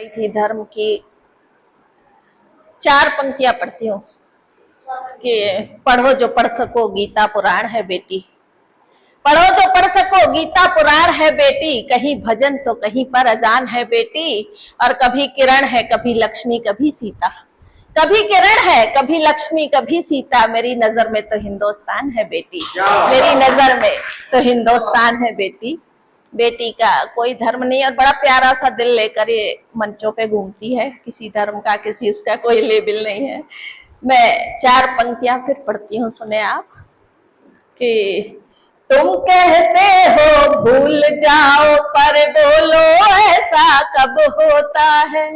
थी धर्म की 4 पंक्तियां पढ़ती हूँ कि पढ़ो जो पढ़ सको गीता पुराण है बेटी, पढ़ो जो पढ़ सको गीता पुराण है बेटी, कहीं भजन तो कहीं पर अजान है बेटी, और कभी किरण है कभी लक्ष्मी कभी सीता, कभी किरण है कभी लक्ष्मी कभी सीता, मेरी नजर में तो हिंदुस्तान है बेटी, मेरी नजर में तो हिंदुस्तान है बेटी। बेटी का कोई धर्म नहीं और बड़ा प्यारा सा दिल लेकर ये मंचों पे घूमती है, किसी धर्म का किसी उसका कोई लेबल नहीं है। मैं 4 पंक्तियां फिर पढ़ती हूँ, सुने आप कि तुम कहते हो भूल जाओ पर बोलो ऐसा कब होता है,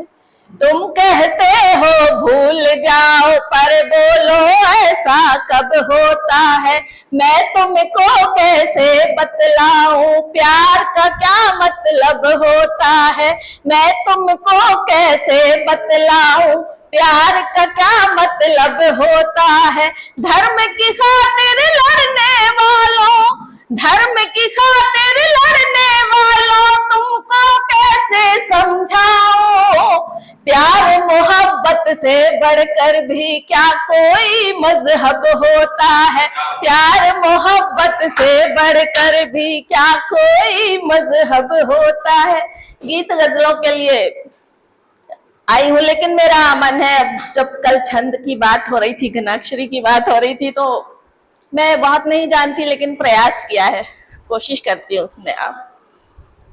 तुम कहते हो भूल जाओ पर बोलो ऐसा कब होता है, मैं तुमको कैसे बतलाऊं प्यार का क्या मतलब होता है, मैं तुमको कैसे बतलाऊं प्यार का क्या मतलब होता है, धर्म की खातिर लड़ने वालों, धर्म की खातिर लड़ने वालों तुमको कैसे समझाओ, प्यार मोहब्बत से बढ़कर भी क्या कोई मजहब होता है, प्यार मोहब्बत से बढ़कर भी क्या कोई मजहब होता है। गीत गजलों के लिए आई हूँ, लेकिन मेरा मन है, जब कल छंद की बात हो रही थी, घनाक्षरी की बात हो रही थी, तो मैं बहुत नहीं जानती लेकिन प्रयास किया है, कोशिश करती हूँ उसमें आप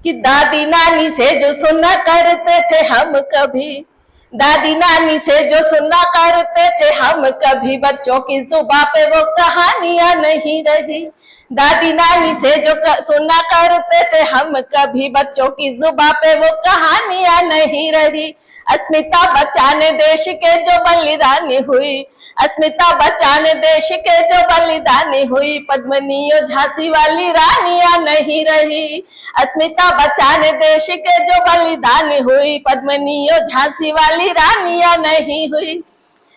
कि दादी नानी से जो सुना करते थे हम कभी, दादी नानी से जो सुना करते थे हम कभी, बच्चों की जुबां पे वो कहानियां नहीं रही, दादी नानी से जो सुना करते थे हम कभी, बच्चों की जुबां पे वो कहानियां नहीं रही, अस्मिता बचाने देश के जो बलिदानी हुई, अस्मिता बचाने देश के जो बलिदानी हुई, पद्मिनियों झांसी वाली रानियां नहीं रही, अस्मिता बचाने देश के जो बलिदानी हुई, पद्मिनियों झांसी वाली रानियां नहीं हुई,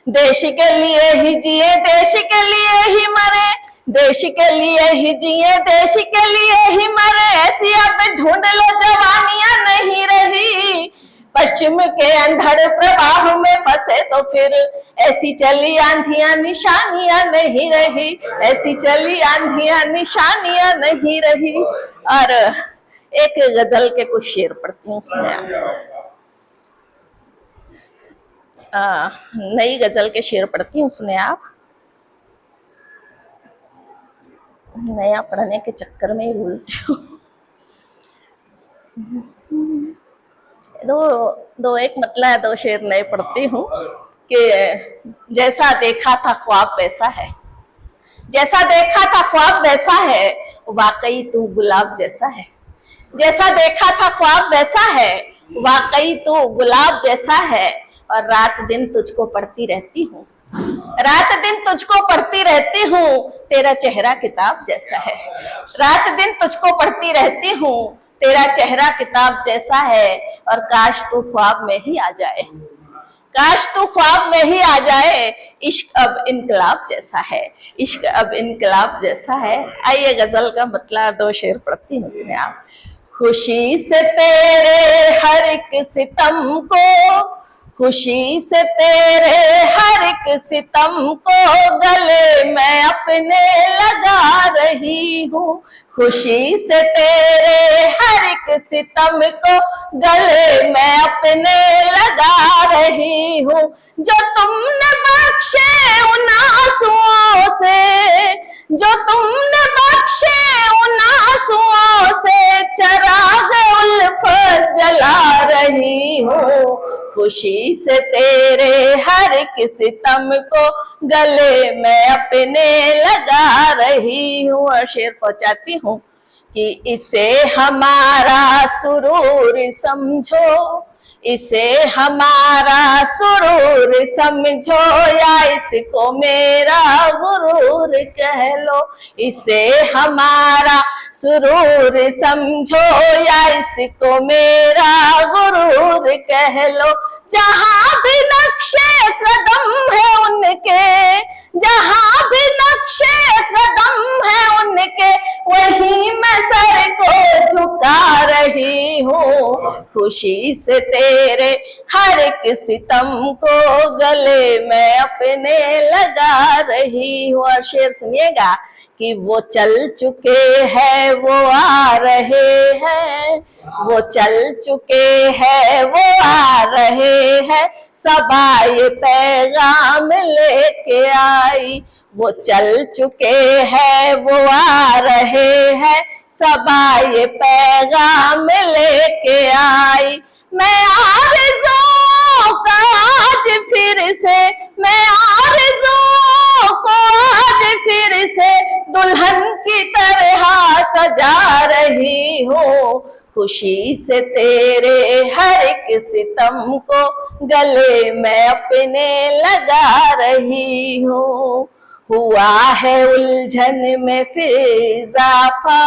देश के लिए ही जिए देश के लिए ही मरे, देश के लिए ही जिए देश के लिए ही मरे, ऐसी आप ढूंढ लो जवानियां नहीं रही, पश्चिम के अंधड़ प्रवाह में फंसे तो फिर ऐसी चली आंधियां निशानियां नहीं रही, ऐसी चली आंधियां निशानियां नहीं रही। और एक गजल के कुछ शेर पढ़ती हूँ, उसमें नई गजल के शेर पढ़ती हूँ, सुने आप। नया पढ़ने के चक्कर में ही भूलती हूँ। दो एक मतलब है, 2 शेर नए पढ़ती हूँ कि जैसा देखा था ख्वाब वैसा है, जैसा देखा था ख्वाब वैसा है, वाकई तू गुलाब जैसा है, जैसा देखा था ख्वाब वैसा है, वाकई तू गुलाब जैसा है, और रात दिन तुझको पढ़ती रहती हूँ, रात दिन तुझको पढ़ती रहती हूँ, तेरा चेहरा किताब जैसा है, रात दिन तुझको पढ़ती रहती हूँ, तेरा चेहरा किताब जैसा है, और काश तू ख्वाब में ही आ जाए, काश तू ख्वाब में ही आ जाए, इश्क अब इनकलाब जैसा है, इश्क अब इनकलाब जैसा है। आइए गजल का मतलब 2 शेर पढ़ती हूँ, उसमें आप। खुशी से तेरे हर एक सितम को, खुशी से तेरे हर एक सितम को गले मैं अपने लगा रही हूँ, खुशी से तेरे हर एक सितम को गले मैं अपने लगा रही हूँ, जो तुमने बख्शे उन आंसुओं से, जो तुमने बख्शे उन आंसुओं से, चिराग उल्फत जला रही हूँ, खुशी से तेरे हर एक सितम को गले मैं अपने लगा रही हूँ। और शेर पहुंचाती हूँ कि इसे हमारा सुरूर समझो, इसे हमारा सुरूर समझो, या इसको मेरा गुरूर कह लो, इसे हमारा सुरूर समझो, या इसको मेरा गुरूर कह लो, जहां भी नक्शे कदम है उनके, जहां भी नक्शे कदम है उनके, वहीं मैं सर को झुका रही हूँ। खुशी से तेरे हर एक सितम को गले में अपने लगा रही हूँ। और शेर सुनिएगा कि वो चल चुके हैं वो आ रहे हैं, वो चल चुके हैं वो आ रहे हैं, सबा ये पैगाम लेके आई। वो चल चुके हैं वो आ रहे हैं, सबा ये पैगाम लेके आई। मैं आरज़ू को आज फिर से, मैं आरज़ू को आज फिर से दुल्हन की तरह सजा रही हूँ। खुशी से तेरे हर एक सितम को गले में अपने लगा रही हूँ। हुआ है उलझन में फिर इजाफा,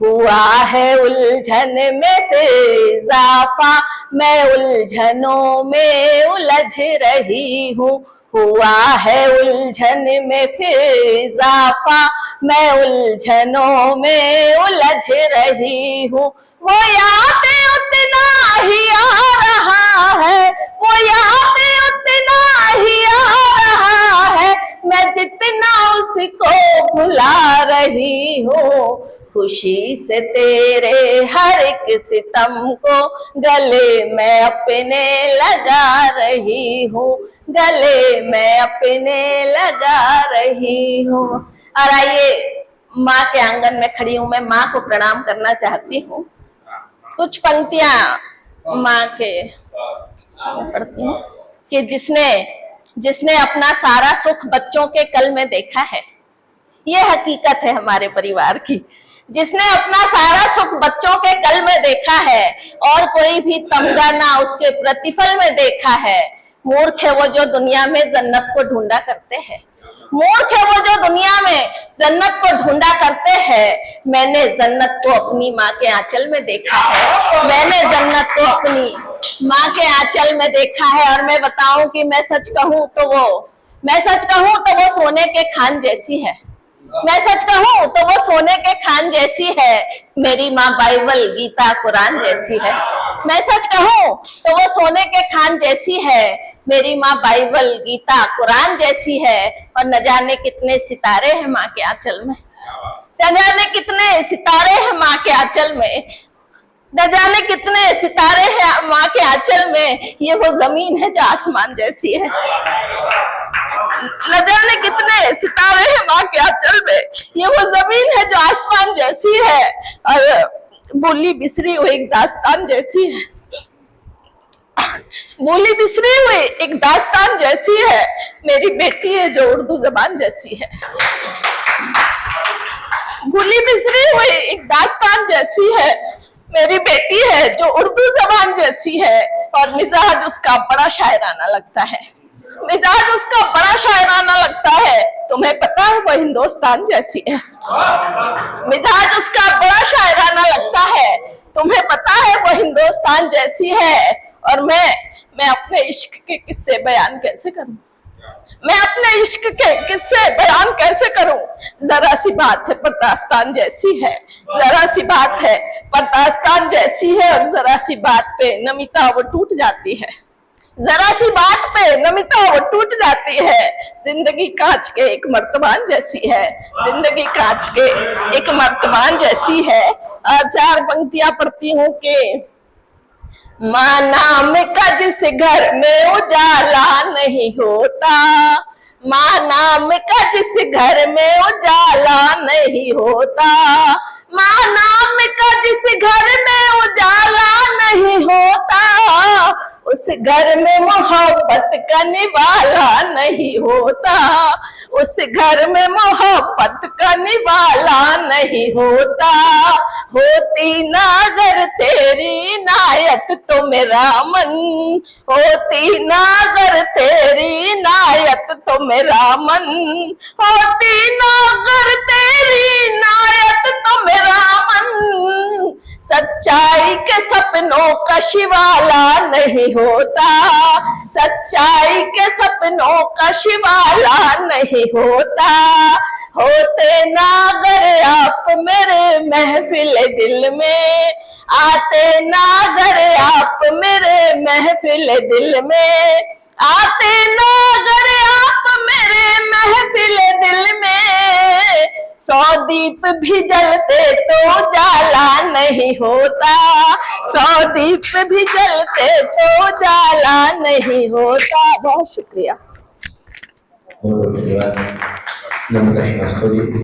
हुआ है उलझन में फिर इजाफा, मैं उलझनों में उलझ रही हूँ। हुआ है उलझन में फिर इजाफा, मैं उलझनों में उलझ रही हूँ। वो याद उतना ही आ रहा है, वो याद उतना ही आ रहा है, मैं जितना उसको भुला रही हूँ। खुशी से तेरे हर एक सितम को गले में अपने लगा रही हूँ, गले में अपने लगा रही हूँ। और आइए, माँ के आंगन में खड़ी हूँ, मैं माँ को प्रणाम करना चाहती हूँ। कुछ पंक्तियां माँ के पढ़ती हूँ कि जिसने अपना सारा सुख बच्चों के कल में देखा है, ये हकीकत है हमारे परिवार की। जिसने अपना सारा सुख बच्चों के कल में देखा है और कोई भी तमगा ना उसके प्रतिफल में देखा है। मूर्ख है वो जो दुनिया में जन्नत को ढूंढा करते हैं, मूर्ख है वो जो दुनिया में जन्नत को ढूंढा करते हैं। मैंने जन्नत को अपनी माँ के आंचल में देखा है, मैंने जन्नत को अपनी माँ के आंचल में देखा है। और मैं बताऊं कि मैं सच कहूं तो वो सोने के खान जैसी है। मैं सच कहूं तो वो सोने के खान जैसी है, मेरी माँ बाइबल गीता कुरान जैसी है। मैं सच कहूं तो वो सोने के खान जैसी है, मेरी माँ बाइबल गीता कुरान जैसी है। और न जाने कितने सितारे हैं माँ के आंचल में, न जाने कितने सितारे हैं माँ के आंचल में, न जाने कितने सितारे हैं माँ के आंचल में। ये वो जमीन है जो आसमान जैसी है, न जाने कितने सितारे हैं माँ के आंचल में, ये वो जमीन है जो आसमान जैसी है। और बोली बिसरी हुई एक दास्तान जैसी है, बोली बिसरी हुई एक दास्तान जैसी है, मेरी बेटी है जो उर्दू जबान जैसी है। बोली बिसरी हुई एक दास्तान जैसी है, मेरी बेटी है जो उर्दू जबान जैसी है। और मिजाज उसका बड़ा शायराना लगता है, मिजाज उसका बड़ा शायराना लगता है। तुम्हें पता है वो हिंदुस्तान जैसी है, मिजाज उसका बड़ा शायराना लगता है। तुम्हें पता है वो हिंदुस्तान जैसी है। और मैं अपने इश्क के किस्से बयान कैसे करूं, मैं अपने इश्क के किस्से बयान कैसे करूं। जरा सी बात है पर दास्तान जैसी है, जरा सी बात है पर दास्तान जैसी है। और जरा सी बात पे नमिता वो टूट जाती है, जरा सी बात पे नमिता वो टूट जाती है। जिंदगी कांच के एक मर्तबान जैसी है, जिंदगी कांच के एक मर्तबान जैसी है। चार पंक्तियां पढ़ती हूँ कि माँ नाम का जिस घर में उजाला नहीं होता, माँ नाम का जिस घर में उजाला नहीं होता, माँ नाम का जिस घर में उजाला नहीं होता, उस घर में मोहब्बत का निवाला नहीं होता, उस घर में मोहब्बत का निवाला नहीं होता। होती ना अगर तेरी इनायत तो मेरा मन, होती ना अगर तेरी इनायत तो मेरा मन, होती ना अगर तेरी इनायत तो मेरा मन। सच्चाई के सपनों का शिवाला नहीं होता, सच्चाई के सपनों का शिवाला नहीं होता, होते नागर आप मेरे महफिल दिल में, आते नागर आप मेरे महफिल दिल में, आते नागर आप मेरे महफिल दिल में। 100 दीप भी जलते तो जाला नहीं होता, 100 दीप भी जलते तो जाला नहीं होता। बहुत शुक्रिया। बहुत धन्यवाद। नमस्कार।